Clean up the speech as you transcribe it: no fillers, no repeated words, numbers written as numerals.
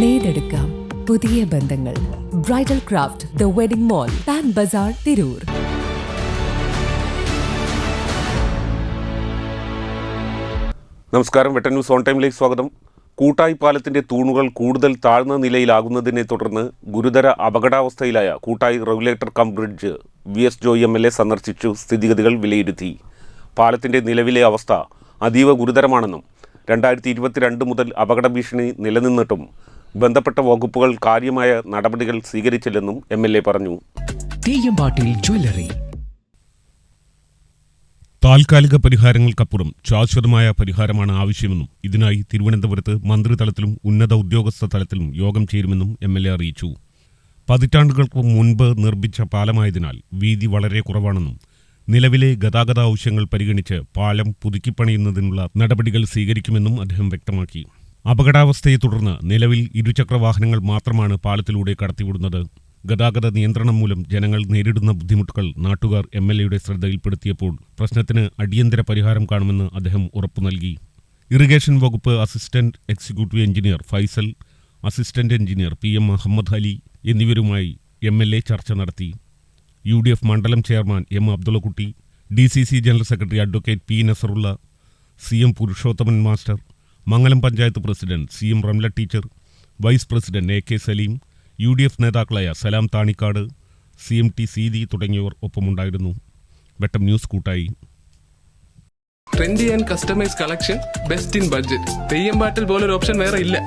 നേടെടുക്കാം പുതിയ ബന്ധങ്ങൾ. Bridal craft the wedding mall, Pan Bazar, Tirur. നമസ്കാരം. വെട്ടൻ ന്യൂസ് ഓൺ ടൈമിലേക്ക് സ്വാഗതം. കൂട്ടായി പാലത്തിന്റെ തൂണുകൾ കൂടുതൽ താഴ്ന്ന നിലയിലാകുന്നതിനെ തുടർന്ന് ഗുരുതര അപകടാവസ്ഥയിലായ കൂട്ടായി regulator cum bridge VS Joy MLA സന്ദർശിച്ചു സ്ഥിതിഗതികൾ വിലയിരുത്തി. പാലത്തിന്റെ നിലവിലെ അവസ്ഥ അതീവ ഗുരുതരമാണെന്നും 2022 മുതൽ അപകട ഭീഷണി നിലനിന്നിട്ടും ബന്ധപ്പെട്ട വകുപ്പുകൾ കാര്യമായ നടപടികൾ സ്വീകരിച്ചില്ലെന്നും MLA പറഞ്ഞു. താൽക്കാലിക പരിഹാരങ്ങൾക്കപ്പുറം ശാശ്വതമായ പരിഹാരമാണ് ആവശ്യമെന്നും ഇതിനായി തിരുവനന്തപുരത്ത് മന്ത്രിതലത്തിലും ഉന്നത ഉദ്യോഗസ്ഥ തലത്തിലും യോഗം ചേരുമെന്നും MLA അറിയിച്ചു. പതിറ്റാണ്ടുകൾക്ക് മുൻപ് നിർമ്മിച്ച പാലമായതിനാൽ വീതി വളരെ കുറവാണെന്നും നിലവിലെ ഗതാഗത ആവശ്യങ്ങൾ പരിഗണിച്ച് പാലം പുതുക്കിപ്പണിയുന്നതിനുള്ള നടപടികൾ സ്വീകരിക്കുമെന്നും അദ്ദേഹം വ്യക്തമാക്കി. അപകടാവസ്ഥയെ തുടർന്ന് നിലവിൽ ഇരുചക്രവാഹനങ്ങൾ മാത്രമാണ് പാലത്തിലൂടെ കടത്തിവിടുന്നത്. ഗതാഗത നിയന്ത്രണം മൂലം ജനങ്ങൾ നേരിടുന്ന ബുദ്ധിമുട്ടുകൾ നാട്ടുകാർ MLAയുടെ ശ്രദ്ധയിൽപ്പെടുത്തിയപ്പോൾ പ്രശ്നത്തിന് അടിയന്തര പരിഹാരം കാണുമെന്ന് അദ്ദേഹം ഉറപ്പു നൽകി. ഇറിഗേഷൻ വകുപ്പ് assistant executive engineer Faisal, assistant engineer PM Muhammad Ali എന്നിവരുമായി MLA ചർച്ച നടത്തി. UDF മണ്ഡലം chairman M Abdullakutty, DCC general secretary advocate P Nasarulla, CM Purushothaman master, Mangalam panchayat president CM Ramla teacher, vice president AK Saleem, UDF നേതാക്കളായ സലാം താണിക്കാട്, CMT സീതി തുടങ്ങിയവർ ഒപ്പമുണ്ടായിരുന്നു. വെട്ടം ന്യൂസ് കൂട്ടായി. Trendy and customise collection, best in budget. Theyyam പാട്ടിൽ പോലൊരു ഓപ്ഷൻ വേറെ ഇല്ല.